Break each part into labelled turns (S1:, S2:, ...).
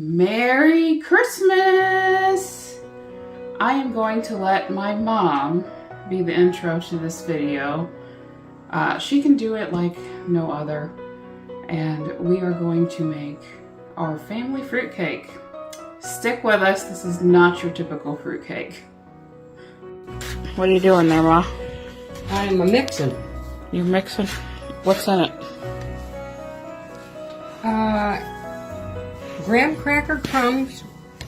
S1: Merry Christmas! I am going to let my mom be the intro to this video. She can do it like no other. And we are going to make our family fruitcake. Stick with us, this is not your typical fruitcake. What are you doing there, Ma?
S2: I'm mixing.
S1: You're mixing? What's in it?
S2: Graham cracker crumbs,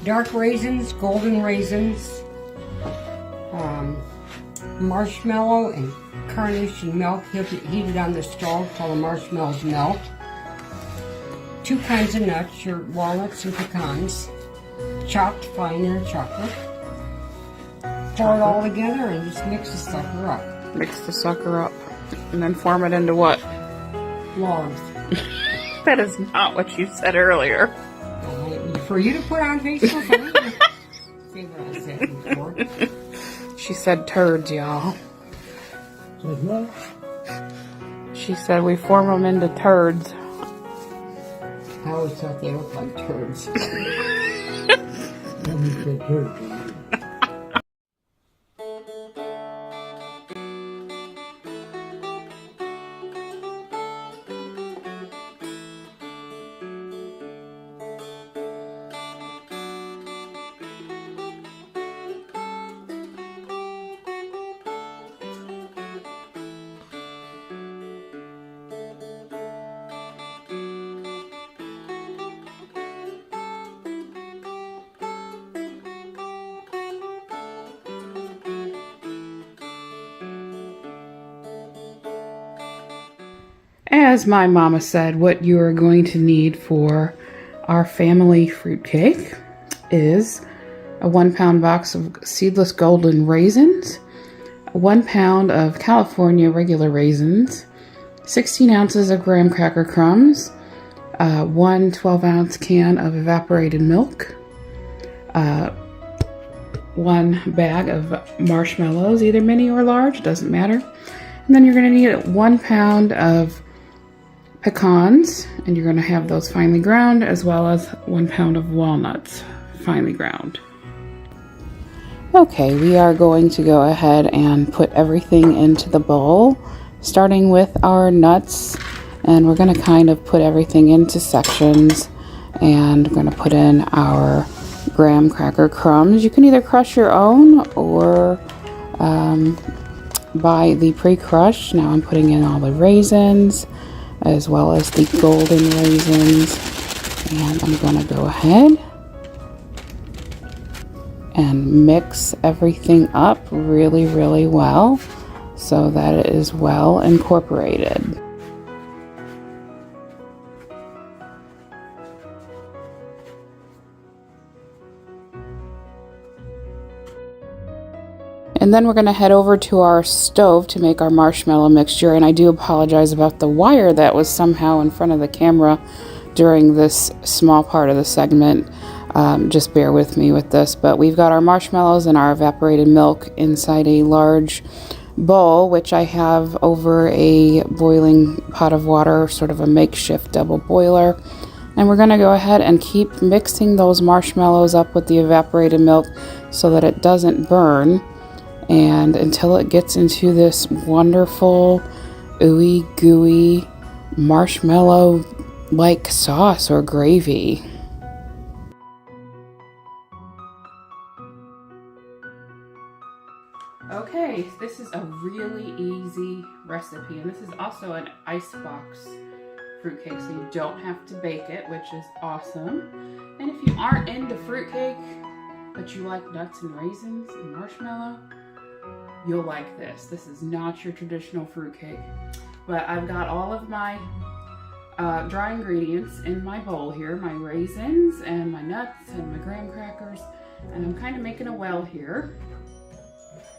S2: dark raisins, golden raisins, marshmallow and carnation milk heated on the stove till the marshmallows melt. 2 kinds of nuts, your walnuts and pecans, chopped fine or chocolate. Pour it all together and just mix the sucker up.
S1: Mix the sucker up and then form it into what?
S2: Logs.
S1: That is not what you said earlier.
S2: For you to put on Facebook, I think what I said before.
S1: She said turds, y'all.
S2: Said what?
S1: She said we form them into turds.
S2: I always thought they looked like turds.
S1: As my mama said, what you are going to need for our family fruitcake is a 1-pound box of seedless golden raisins, 1 pound of California regular raisins, 16 ounces of graham cracker crumbs, 1 12-ounce can of evaporated milk, 1 bag of marshmallows, either mini or large, doesn't matter. And then you're going to need 1 pound of pecans, and you're going to have those finely ground, as well as 1 pound of walnuts, finely ground. Okay, we are going to go ahead and put everything into the bowl, starting with our nuts, and we're going to kind of put everything into sections, and we're going to put in our graham cracker crumbs. You can either crush your own or buy the pre-crushed. Now I'm putting in all the raisins, as well as the golden raisins, and I'm going to go ahead and mix everything up really, really well so that it is well incorporated. And then we're going to head over to our stove to make our marshmallow mixture. And I do apologize about the wire that was somehow in front of the camera during this small part of the segment. Just bear with me with this. But we've got our marshmallows and our evaporated milk inside a large bowl, which I have over a boiling pot of water, sort of a makeshift double boiler. And we're going to go ahead and keep mixing those marshmallows up with the evaporated milk so that it doesn't burn. And until it gets into this wonderful, ooey gooey marshmallow-like sauce or gravy. Okay, this is a really easy recipe, and this is also an icebox fruitcake, so you don't have to bake it, which is awesome. And if you aren't into fruitcake, but you like nuts and raisins and marshmallow, you'll like this. This is not your traditional fruitcake, but I've got all of my dry ingredients in my bowl here, my raisins and my nuts and my graham crackers, and I'm kind of making a well here,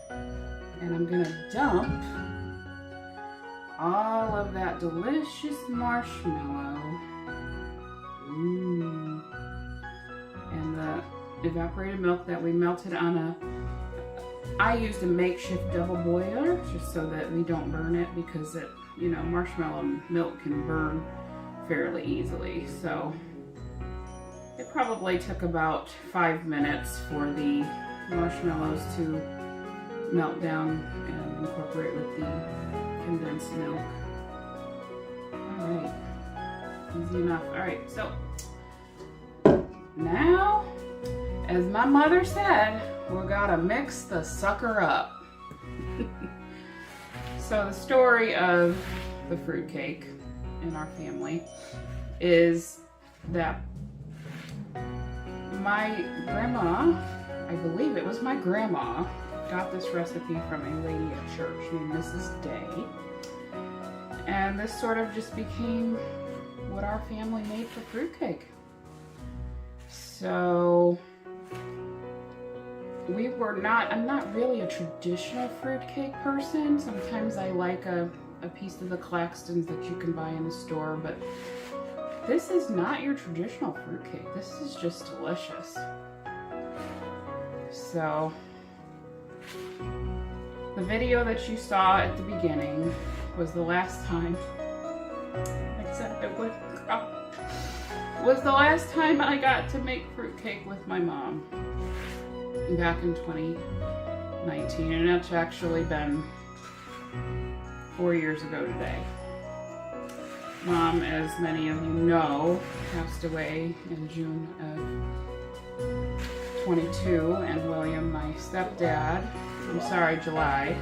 S1: and I'm gonna dump all of that delicious marshmallow and the evaporated milk that we melted on I used a makeshift double boiler just so that we don't burn it, because it, you know, marshmallow milk can burn fairly easily. So it probably took about 5 minutes for the marshmallows to melt down and incorporate with the condensed milk. Alright, easy enough. Alright, so now, as my mother said, we gotta mix the sucker up. So the story of the fruitcake in our family is that my grandma, I believe it was my grandma, got this recipe from a lady at church named Mrs. Day. And this sort of just became what our family made for fruitcake. So I'm not really a traditional fruitcake person. Sometimes I like a piece of the Claxtons that you can buy in the store, but this is not your traditional fruitcake. This is just delicious. So the video that you saw at the beginning was the last time, was the last time I got to make fruitcake with my mom back in 2019, and it's actually been 4 years ago today. Mom, as many of you know, passed away in June of 22, and William, my stepdad, July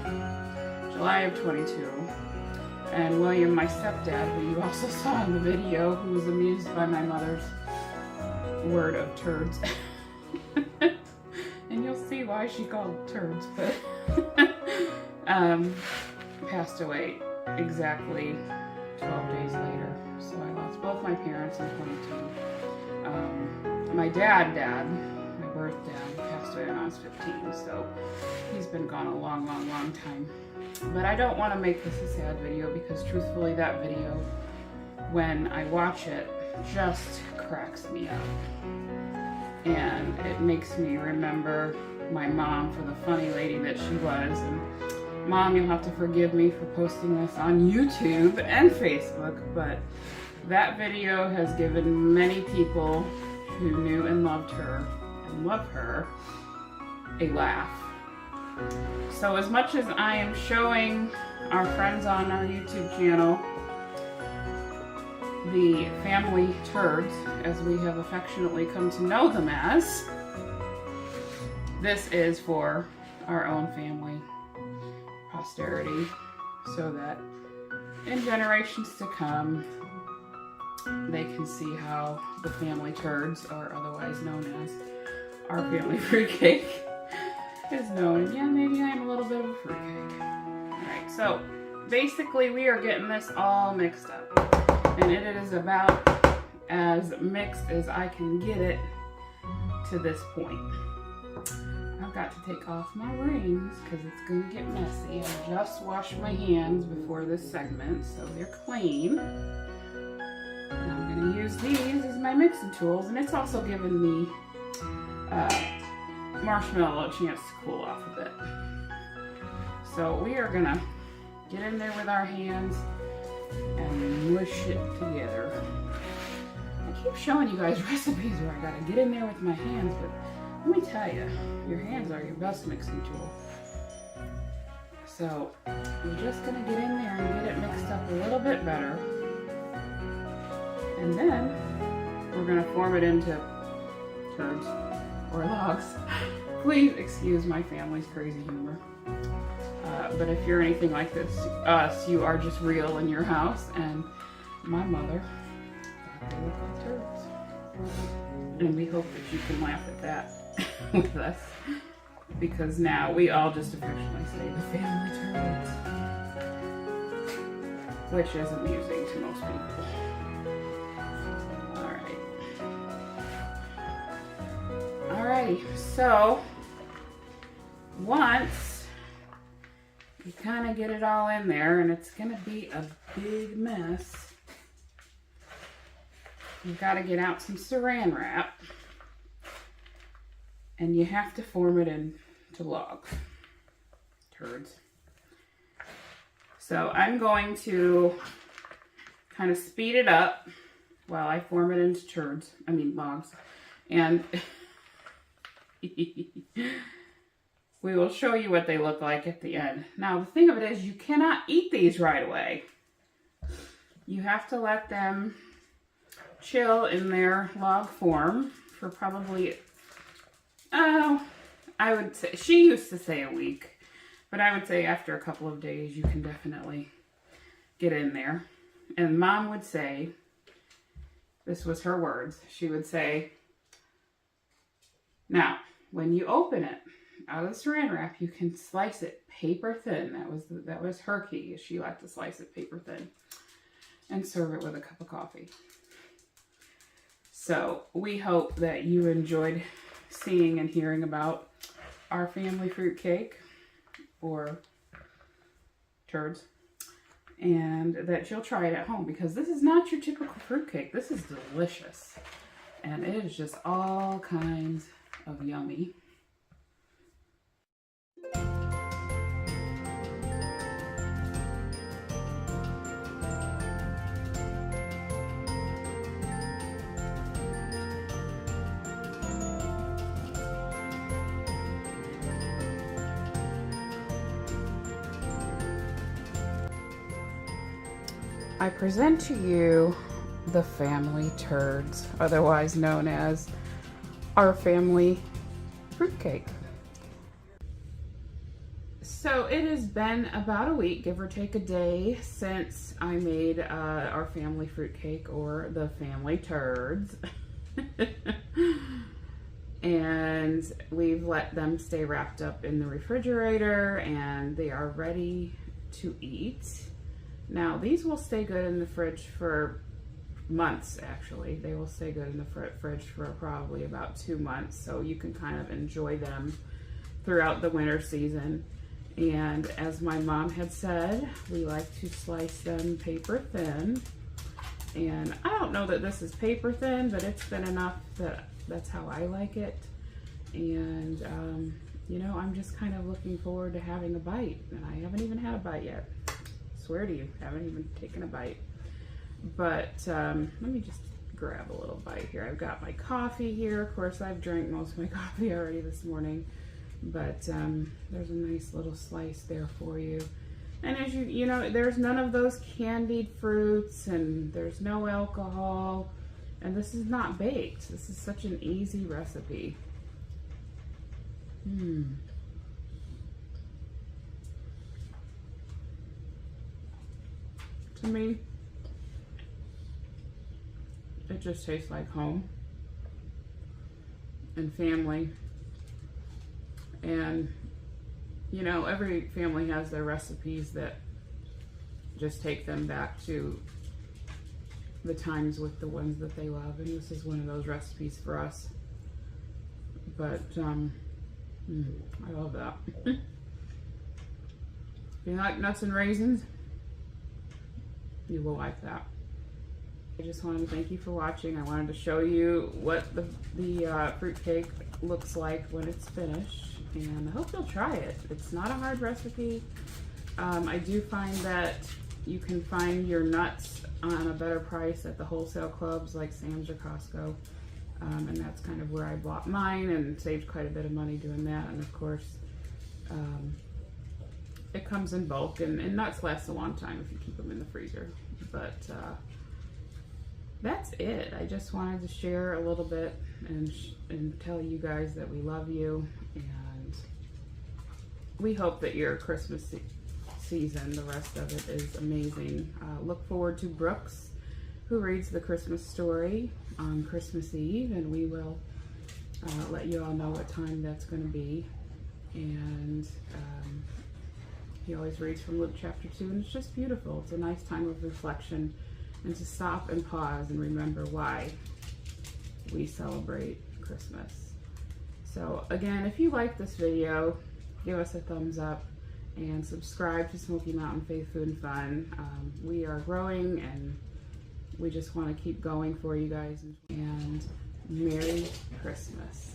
S1: of 22. And William, my stepdad, who you also saw in the video, who was amused by my mother's word of turds. And you'll see why she called turds, but passed away exactly 12 days later. So I lost both my parents in 22. My dad, my birth dad, passed away when I was 15, so he's been gone a long, long, long time. But I don't want to make this a sad video because truthfully that video, when I watch it, just cracks me up. And it makes me remember my mom for the funny lady that she was. And Mom, you'll have to forgive me for posting this on YouTube and Facebook, but that video has given many people who knew and loved her and love her a laugh. So as much as I am showing our friends on our YouTube channel the family turds, as we have affectionately come to know them as, this is for our own family posterity, so that in generations to come they can see how the family turds, or otherwise known as our family fruitcake, is known. And yeah, maybe I'm a little bit of a fruitcake. Alright, so basically we are getting this all mixed up, and it is about as mixed as I can get it to this point. I've got to take off my rings because it's going to get messy. I just washed my hands before this segment, so they're clean. And I'm going to use these as my mixing tools, and it's also given the marshmallow a chance to cool off a bit. So we are going to get in there with our hands and mush it together. I keep showing you guys recipes where I got to get in there with my hands, but let me tell you, your hands are your best mixing tool. So we're just going to get in there and get it mixed up a little bit better. And then we're going to form it into turds or logs. Please excuse my family's crazy humor. But if you're anything like us, you are just real in your house, and my mother thought they looked like turds. And we hope that you can laugh at that with us, because now we all just affectionately say the family turds, which is amusing to most people. Alrighty, so once you kind of get it all in there, and it's going to be a big mess, you've got to get out some saran wrap, and you have to form it into logs, turds. So I'm going to kind of speed it up while I form it into logs. And we will show you what they look like at the end. Now, the thing of it is, you cannot eat these right away. You have to let them chill in their log form for probably, oh, I would say, she used to say a week, but I would say after a couple of days, you can definitely get in there. And Mom would say, this was her words, she would say, now, when you open it out of the saran wrap, you can slice it paper thin. That was her key. She liked to slice it paper thin and serve it with a cup of coffee. So we hope that you enjoyed seeing and hearing about our family fruitcake, or turds, and that you'll try it at home, because this is not your typical fruitcake. This is delicious, and it is just all kinds of yummy. I present to you the family turds, otherwise known as our family fruitcake. So it has been about a week, give or take a day, since I made our family fruitcake, or the family turds. And we've let them stay wrapped up in the refrigerator, and they are ready to eat. Now, these will stay good in the fridge for months, actually. They will stay good in the fridge for probably about 2 months, so you can kind of enjoy them throughout the winter season. And as my mom had said, we like to slice them paper thin. And I don't know that this is paper thin, but it's thin enough that that's how I like it. And, you know, I'm just kind of looking forward to having a bite, and I haven't even had a bite yet. Swear to you, haven't even taken a bite. But let me just grab a little bite here. I've got my coffee here. Of course, I've drank most of my coffee already this morning, but there's a nice little slice there for you. And as you know, there's none of those candied fruits, and there's no alcohol, and this is not baked. This is such an easy recipe. To me, it just tastes like home and family. And, you know, every family has their recipes that just take them back to the times with the ones that they love. And this is one of those recipes for us. But, I love that. If you like nuts and raisins, you will like that. I just wanted to thank you for watching. I wanted to show you what the fruitcake looks like when it's finished, and I hope you'll try it. It's not a hard recipe. I do find that you can find your nuts on a better price at the wholesale clubs like Sam's or Costco, and that's kind of where I bought mine and saved quite a bit of money doing that. And of course, it comes in bulk, and nuts last a long time if you keep them in the freezer. But that's it. I just wanted to share a little bit and tell you guys that we love you, and we hope that your Christmas season, the rest of it, is amazing. Look forward to Brooks, who reads the Christmas story on Christmas Eve, and we will let you all know what time that's going to be. And he always reads from Luke chapter 2, and it's just beautiful. It's a nice time of reflection, and to stop and pause and remember why we celebrate Christmas. So again, if you like this video, give us a thumbs up and subscribe to Smoky Mountain Faith, Food, and Fun. We are growing, and we just want to keep going for you guys. And Merry Christmas.